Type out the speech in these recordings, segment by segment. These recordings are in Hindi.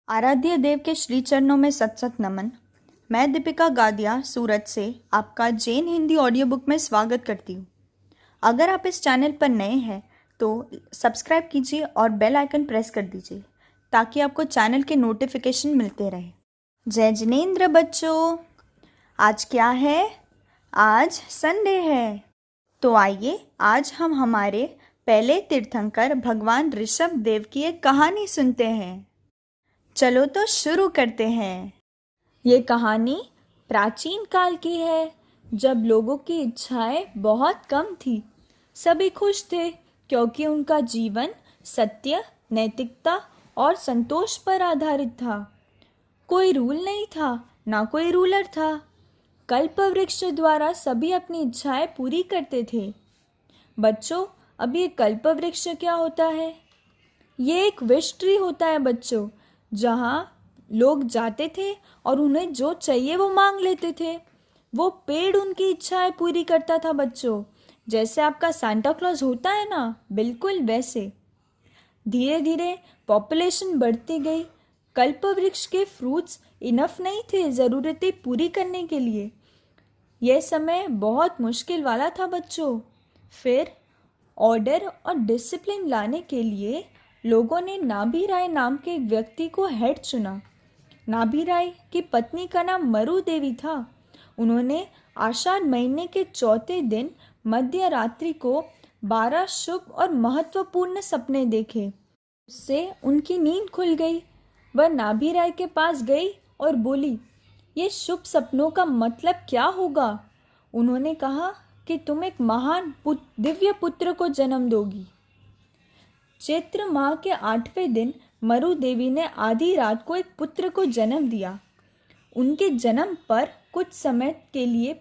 आराध्य देव के श्री चरणों में सत सत नमन। मैं दीपिका गादिया सूरत से आपका जैन हिंदी ऑडियो बुक में स्वागत करती हूँ। अगर आप इस चैनल पर नए हैं तो सब्सक्राइब कीजिए और बेल आइकन प्रेस कर दीजिए ताकि आपको चैनल के नोटिफिकेशन मिलते रहे। जय जिनेंद्र बच्चों, आज क्या है? आज संडे है। तो आइए आज हम हमारे पहले तीर्थंकर भगवान ऋषभ देव की एक कहानी सुनते हैं। चलो तो शुरू करते हैं। ये कहानी प्राचीन काल की है, जब लोगों की इच्छाएं बहुत कम थी। सभी खुश थे क्योंकि उनका जीवन सत्य, नैतिकता और संतोष पर आधारित था। कोई रूल नहीं था, ना कोई रूलर था। कल्प वृक्ष द्वारा सभी अपनी इच्छाएं पूरी करते थे। बच्चों, अब ये कल्प वृक्ष क्या होता है? ये एक विश ट्री होता है बच्चों, जहाँ लोग जाते थे और उन्हें जो चाहिए वो मांग लेते थे। वो पेड़ उनकी इच्छाएं पूरी करता था बच्चों, जैसे आपका सांता क्लॉज होता है ना, बिल्कुल वैसे। धीरे धीरे पॉपुलेशन बढ़ती गई। कल्प वृक्ष के फ्रूट्स इनफ नहीं थे ज़रूरतें पूरी करने के लिए। यह समय बहुत मुश्किल वाला था बच्चों। फिर ऑर्डर और डिसिप्लिन लाने के लिए लोगों ने नाभि राय नाम के एक व्यक्ति को हेड चुना। नाभि राय की पत्नी का नाम मरु देवी था। उन्होंने आषाढ़ महीने के चौथे दिन मध्य रात्रि को 12 शुभ और महत्वपूर्ण सपने देखे। उससे उनकी नींद खुल गई। वह नाभि राय के पास गई और बोली, ये शुभ सपनों का मतलब क्या होगा? उन्होंने कहा कि तुम एक महान दिव्य पुत्र को जन्म दोगी। चैत्र माह के 8वें दिन मरु देवी ने आधी रात को एक पुत्र को जन्म दिया। उनके जन्म पर कुछ समय के लिए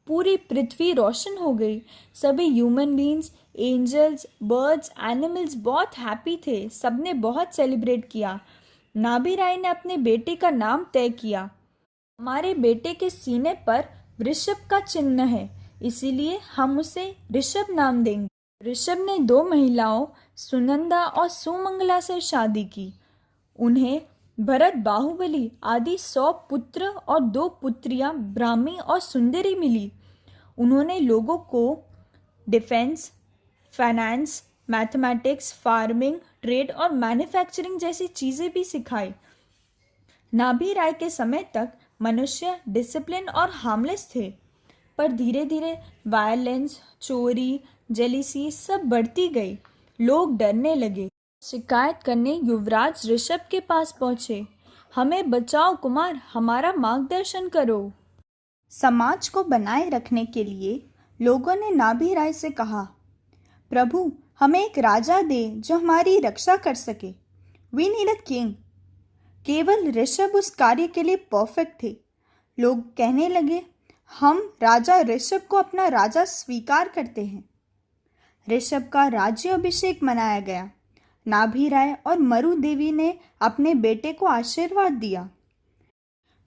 पूरी पृथ्वी रोशन हो गई। सभी human beings, angels, birds, animals बहुत हैप्पी थे। सबने बहुत सेलिब्रेट किया। नाभि राय ने अपने बेटे का नाम तय किया। हमारे बेटे के सीने पर वृषभ का चिन्ह है, इसीलिए हम उसे ऋषभ नाम देंगे। ऋषभ ने 2 महिलाओं सुनंदा और सुमंगला से शादी की। उन्हें भरत, बाहुबली आदि 100 पुत्र और 2 पुत्रियां ब्राह्मी और सुंदरी मिली। उन्होंने लोगों को defence, finance, mathematics, farming, trade और मैन्युफैक्चरिंग जैसी चीज़ें भी सिखाई। नाभि राय के समय तक मनुष्य डिसिप्लिन और हार्मलेस थे, पर धीरे धीरे वायलेंस, चोरी, जेलिसी सब बढ़ती गई। लोग डरने लगे। शिकायत करने युवराज ऋषभ के पास पहुंचे। हमें बचाओ कुमार, हमारा मार्गदर्शन करो। समाज को बनाए रखने के लिए लोगों ने नाभि राय से कहा, प्रभु हमें एक राजा दे जो हमारी रक्षा कर सके। We need a king. केवल ऋषभ उस कार्य के लिए परफेक्ट थे। लोग कहने लगे, हम राजा ऋषभ को अपना राजा स्वीकार करते हैं। ऋषभ का राज्य अभिषेक मनाया गया। नाभि राय और मरु देवी ने अपने बेटे को आशीर्वाद दिया।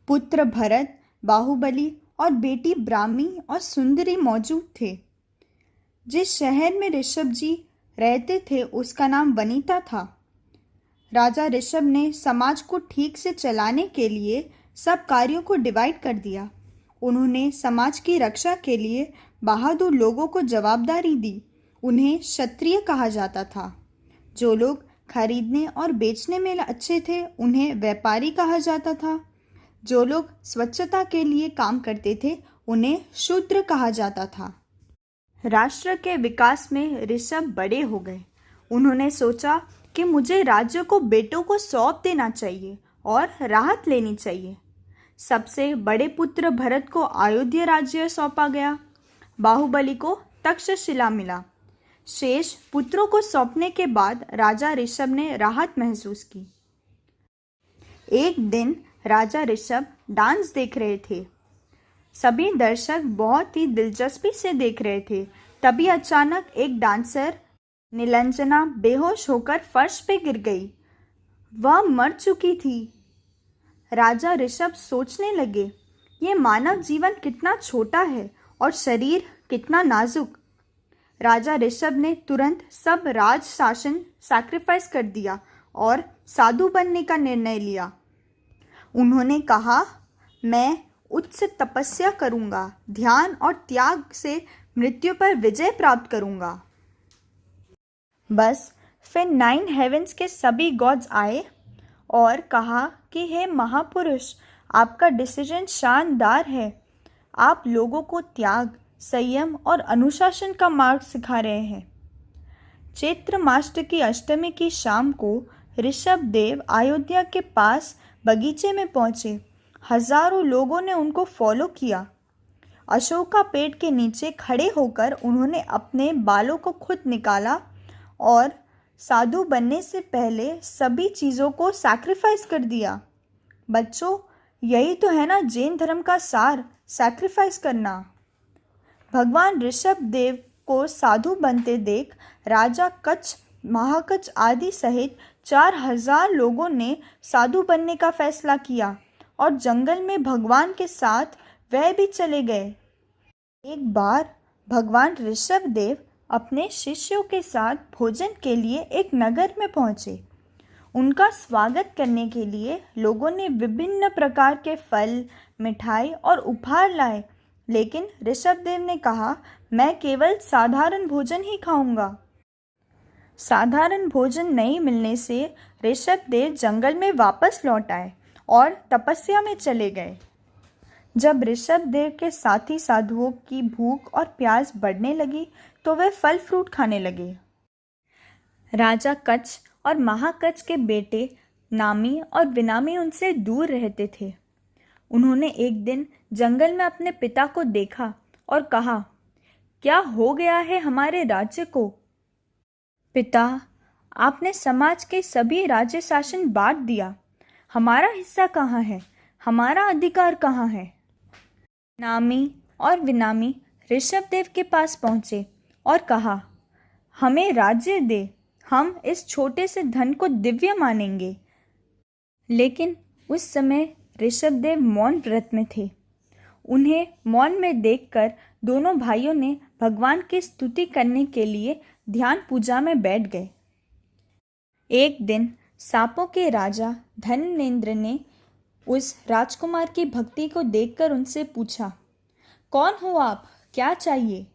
पुत्र भरत, बाहुबली और बेटी ब्राह्मी और सुंदरी मौजूद थे। जिस शहर में ऋषभ जी रहते थे उसका नाम वनिता था। राजा ऋषभ ने समाज को ठीक से चलाने के लिए सब कार्यों को डिवाइड कर दिया। उन्होंने समाज की रक्षा के लिए बहादुर लोगों को जवाबदारी दी। उन्हें क्षत्रिय कहा जाता था। जो लोग खरीदने और बेचने में अच्छे थे उन्हें व्यापारी कहा जाता था। जो लोग स्वच्छता के लिए काम करते थे उन्हें शूद्र कहा जाता था। राष्ट्र के विकास में ऋषभ बड़े हो गए। उन्होंने सोचा कि मुझे राज्य को बेटों को सौंप देना चाहिए और राहत लेनी चाहिए। सबसे बड़े पुत्र भरत को अयोध्या राज्य सौंपा गया। बाहुबली को तक्षशिला मिला। शेष पुत्रों को सौंपने के बाद राजा ऋषभ ने राहत महसूस की। एक दिन राजा ऋषभ डांस देख रहे थे। सभी दर्शक बहुत ही दिलचस्पी से देख रहे थे। तभी अचानक एक डांसर नीलांजना बेहोश होकर फर्श पे गिर गई। वह मर चुकी थी। राजा ऋषभ सोचने लगे, ये मानव जीवन कितना छोटा है और शरीर कितना नाजुक। राजा ऋषभ ने तुरंत सब राज शासन सैक्रिफाइस कर दिया और साधु बनने का निर्णय लिया। उन्होंने कहा, मैं उच्च तपस्या करूंगा, ध्यान और त्याग से मृत्यु पर विजय प्राप्त करूंगा। बस फिर 9 हेवेंस के सभी गॉड्स आए और कहा कि हे महापुरुष, आपका डिसीजन शानदार है। आप लोगों को त्याग, संयम और अनुशासन का मार्ग सिखा रहे हैं। चैत्र मास की अष्टमी की शाम को ऋषभ देव अयोध्या के पास बगीचे में पहुंचे। हजारों लोगों ने उनको फॉलो किया। अशोका पेड़ के नीचे खड़े होकर उन्होंने अपने बालों को खुद निकाला और साधु बनने से पहले सभी चीज़ों को सैक्रिफाइस कर दिया। बच्चों, यही तो है ना जैन धर्म का सार, सैक्रिफाइस करना। भगवान ऋषभ देव को साधु बनते देख राजा कच्छ, महाकच्छ आदि सहित 4000 लोगों ने साधु बनने का फैसला किया और जंगल में भगवान के साथ वह भी चले गए। एक बार भगवान ऋषभ देव अपने शिष्यों के साथ भोजन के लिए एक नगर में पहुंचे। उनका स्वागत करने के लिए लोगों ने विभिन्न प्रकार के फल, मिठाई और उपहार लाए, लेकिन ऋषभ देव ने कहा, मैं केवल साधारण भोजन ही खाऊंगा। साधारण भोजन नहीं मिलने से ऋषभ देव जंगल में वापस लौट आए और तपस्या में चले गए। जब ऋषभ देव के साथी साधुओं की भूख और प्यास बढ़ने लगी तो वे फल फ्रूट खाने लगे। राजा कच्छ और महाकच्छ के बेटे नामी और विनामी उनसे दूर रहते थे। उन्होंने एक दिन जंगल में अपने पिता को देखा और कहा, क्या हो गया है हमारे राज्य को? पिता, आपने समाज के सभी राज्य शासन बांट दिया। हमारा हिस्सा कहाँ है? हमारा अधिकार कहाँ है? नामी और विनामी ऋषभ देव के पास पहुँचे और कहा, हमें राज्य दे, हम इस छोटे से धन को दिव्य मानेंगे। लेकिन उस समय ऋषभ देव मौन व्रत में थे। उन्हें मौन में देखकर दोनों भाइयों ने भगवान की स्तुति करने के लिए ध्यान पूजा में बैठ गए। एक दिन सांपों के राजा धनेंद्र ने उस राजकुमार की भक्ति को देखकर उनसे पूछा, कौन हो आप? क्या चाहिए?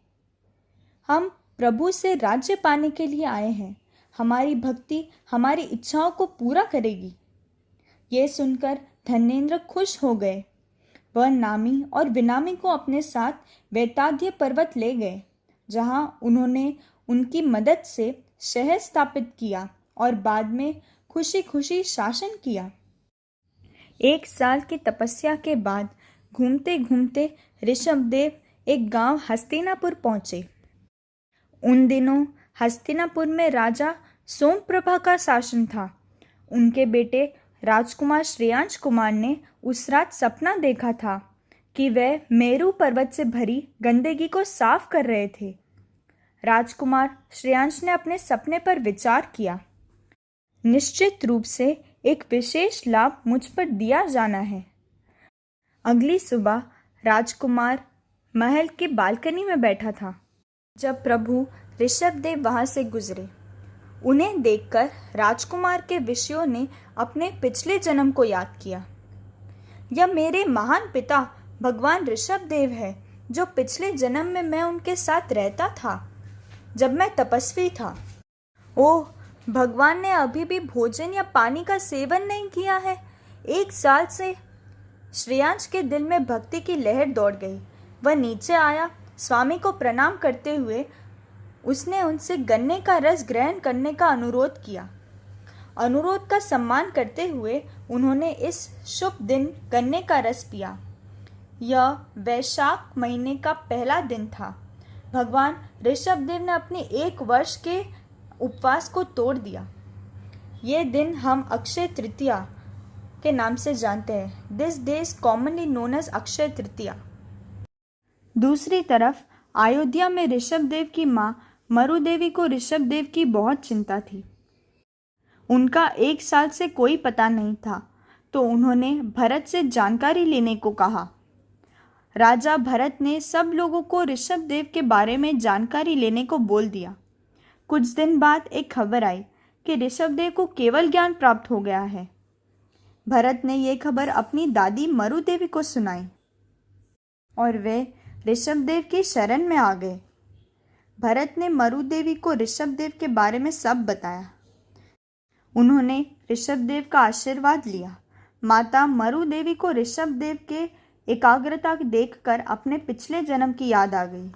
हम प्रभु से राज्य पाने के लिए आए हैं। हमारी भक्ति हमारी इच्छाओं को पूरा करेगी। ये सुनकर धनेंद्र खुश हो गए। वह नामी और विनामी को अपने साथ वैताद्य पर्वत ले गए, जहां उन्होंने उनकी मदद से शहर स्थापित किया और बाद में खुशी खुशी शासन किया। 1 साल की तपस्या के बाद घूमते घूमते ऋषभ देव एक गांव हस्तिनापुर पहुंचे। उन दिनों हस्तिनापुर में राजा सोमप्रभा का शासन था। उनके बेटे राजकुमार श्रेयांश कुमार ने उस रात सपना देखा था कि वह मेरू पर्वत से भरी गंदगी को साफ कर रहे थे। राजकुमार श्रेयांश ने अपने सपने पर विचार किया। निश्चित रूप से एक विशेष लाभ मुझ पर दिया जाना है। अगली सुबह राजकुमार महल की बालकनी में बैठा था जब प्रभु ऋषभ देव वहां से गुजरे। उन्हें देखकर राजकुमार के विषयों ने अपने पिछले जन्म को याद किया। यह मेरे महान पिता भगवान ऋषभ देव है, जो पिछले जन्म में मैं उनके साथ रहता था जब मैं तपस्वी था। ओह, भगवान ने अभी भी भोजन या पानी का सेवन नहीं किया है। 1 साल से। श्रेयांश के दिल में भक्ति की लहर दौड़ गई। वह नीचे आया। स्वामी को प्रणाम करते हुए उसने उनसे गन्ने का रस ग्रहण करने का अनुरोध किया। अनुरोध का सम्मान करते हुए उन्होंने इस शुभ दिन गन्ने का रस पिया। यह वैशाख महीने का पहला दिन था। भगवान ऋषभ देव ने अपने 1 वर्ष के उपवास को तोड़ दिया। ये दिन हम अक्षय तृतीया के नाम से जानते हैं। This day is commonly known as Akshaya Tritiya. दूसरी तरफ अयोध्या में ऋषभ देव की माँ मरु देवी को ऋषभ देव की बहुत चिंता थी। उनका 1 साल से कोई पता नहीं था, तो उन्होंने भरत से जानकारी लेने को कहा। राजा भरत ने सब लोगों को ऋषभ देव के बारे में जानकारी लेने को बोल दिया। कुछ दिन बाद एक खबर आई कि ऋषभ देव को केवल ज्ञान प्राप्त हो गया है। भरत ने ये खबर अपनी दादी मरु देवी को सुनाई और वे ऋषभदेव की शरण में आ गए। भरत ने मरु देवी को ऋषभदेव के बारे में सब बताया। उन्होंने ऋषभदेव का आशीर्वाद लिया। माता मरु देवी को ऋषभदेव के एकाग्रता देखकर अपने पिछले जन्म की याद आ गई।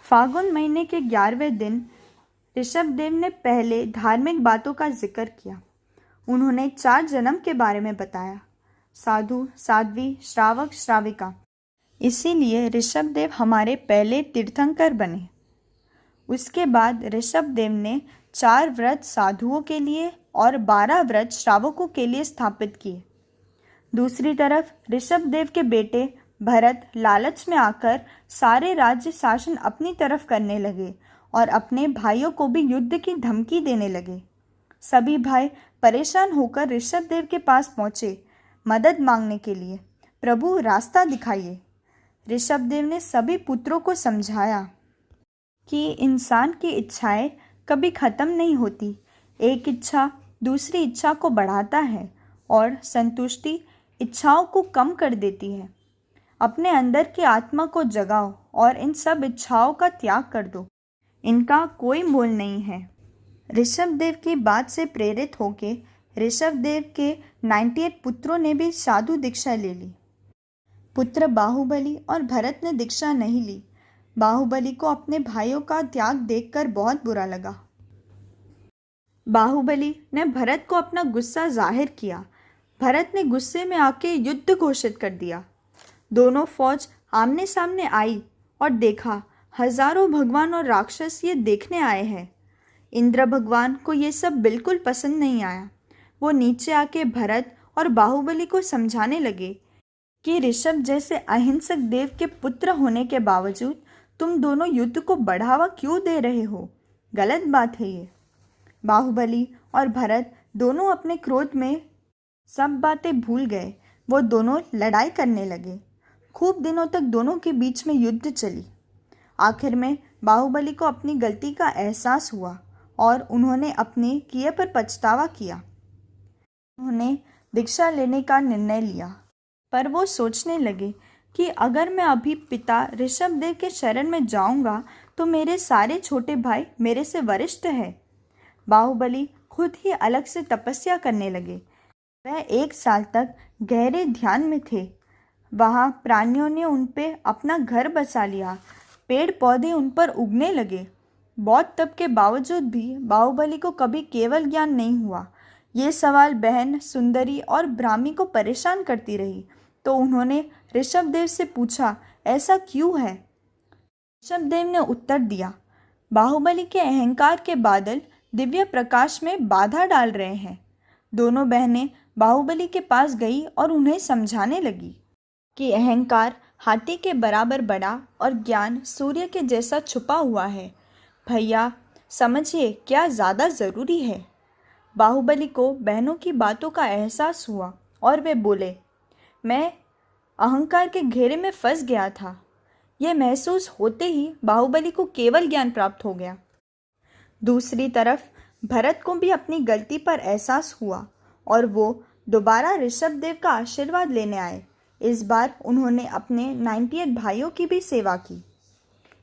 फागुन महीने के 11वें दिन ऋषभदेव ने पहले धार्मिक बातों का जिक्र किया। उन्होंने 4 जन्म के बारे में बताया, साधु, साध्वी, श्रावक, श्राविका। इसीलिए ऋषभदेव हमारे पहले तीर्थंकर बने। उसके बाद ऋषभदेव ने 4 व्रत साधुओं के लिए और 12 व्रत श्रावकों के लिए स्थापित किए। दूसरी तरफ ऋषभदेव के बेटे भरत लालच में आकर सारे राज्य शासन अपनी तरफ करने लगे और अपने भाइयों को भी युद्ध की धमकी देने लगे। सभी भाई परेशान होकर ऋषभदेव के पास पहुंचे मदद मांगने के लिए। प्रभु, रास्ता दिखाइए। ऋषभदेव ने सभी पुत्रों को समझाया कि इंसान की इच्छाएं कभी खत्म नहीं होती। एक इच्छा दूसरी इच्छा को बढ़ाता है और संतुष्टि इच्छाओं को कम कर देती है। अपने अंदर की आत्मा को जगाओ और इन सब इच्छाओं का त्याग कर दो। इनका कोई मोल नहीं है। ऋषभदेव की बात से प्रेरित होकर ऋषभदेव के 98 पुत्रों ने भी साधु दीक्षा ले ली। पुत्र बाहुबली और भरत ने दीक्षा नहीं ली। बाहुबली को अपने भाइयों का त्याग देखकर बहुत बुरा लगा। बाहुबली ने भरत को अपना गुस्सा जाहिर किया। भरत ने गुस्से में आके युद्ध घोषित कर दिया। दोनों फौज आमने सामने आई और देखा हजारों भगवान और राक्षस ये देखने आए हैं। इंद्र भगवान को ये सब बिल्कुल पसंद नहीं आया। वो नीचे आके भरत और बाहुबली को समझाने लगे कि ऋषभ जैसे अहिंसक देव के पुत्र होने के बावजूद तुम दोनों युद्ध को बढ़ावा क्यों दे रहे हो? गलत बात है ये। बाहुबली और भरत दोनों अपने क्रोध में सब बातें भूल गए। वो दोनों लड़ाई करने लगे। खूब दिनों तक दोनों के बीच में युद्ध चली। आखिर में बाहुबली को अपनी गलती का एहसास हुआ और उन्होंने अपने किए पर पछतावा किया। उन्होंने दीक्षा लेने का निर्णय लिया, पर वो सोचने लगे कि अगर मैं अभी पिता ऋषभदेव के शरण में जाऊंगा तो मेरे सारे छोटे भाई मेरे से वरिष्ठ हैं। बाहुबली खुद ही अलग से तपस्या करने लगे। वह 1 साल तक गहरे ध्यान में थे। वहाँ प्राणियों ने उन पे अपना घर बसा लिया। पेड़ पौधे उन पर उगने लगे। बहुत तप के बावजूद भी बाहुबली को कभी केवल ज्ञान नहीं हुआ। ये सवाल बहन सुंदरी और ब्राह्मी को परेशान करती रही, तो उन्होंने ऋषभदेव से पूछा, ऐसा क्यों है? ऋषभदेव ने उत्तर दिया, बाहुबली के अहंकार के बादल दिव्य प्रकाश में बाधा डाल रहे हैं। दोनों बहनें बाहुबली के पास गई और उन्हें समझाने लगी कि अहंकार हाथी के बराबर बड़ा और ज्ञान सूर्य के जैसा छुपा हुआ है। भैया समझिए क्या ज़्यादा ज़रूरी है। बाहुबली को बहनों की बातों का एहसास हुआ और वे बोले, मैं अहंकार के घेरे में फंस गया था। यह महसूस होते ही बाहुबली को केवल ज्ञान प्राप्त हो गया। दूसरी तरफ भरत को भी अपनी गलती पर एहसास हुआ और वो दोबारा ऋषभदेव का आशीर्वाद लेने आए। इस बार उन्होंने अपने 98 भाइयों की भी सेवा की।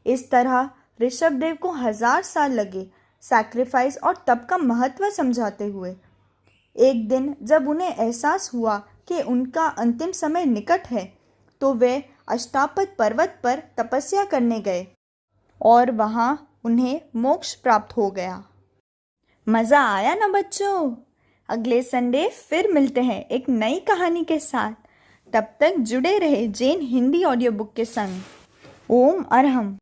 इस तरह ऋषभदेव को 1000 साल लगे सैक्रिफाइस और तप का महत्व समझाते हुए। एक दिन जब उन्हें एहसास हुआ कि उनका अंतिम समय निकट है, तो वे अष्टापद पर्वत पर तपस्या करने गए और वहाँ उन्हें मोक्ष प्राप्त हो गया। मज़ा आया ना बच्चों? अगले संडे फिर मिलते हैं एक नई कहानी के साथ। तब तक जुड़े रहे जैन हिंदी ऑडियो बुक के संग। ओम अरहम।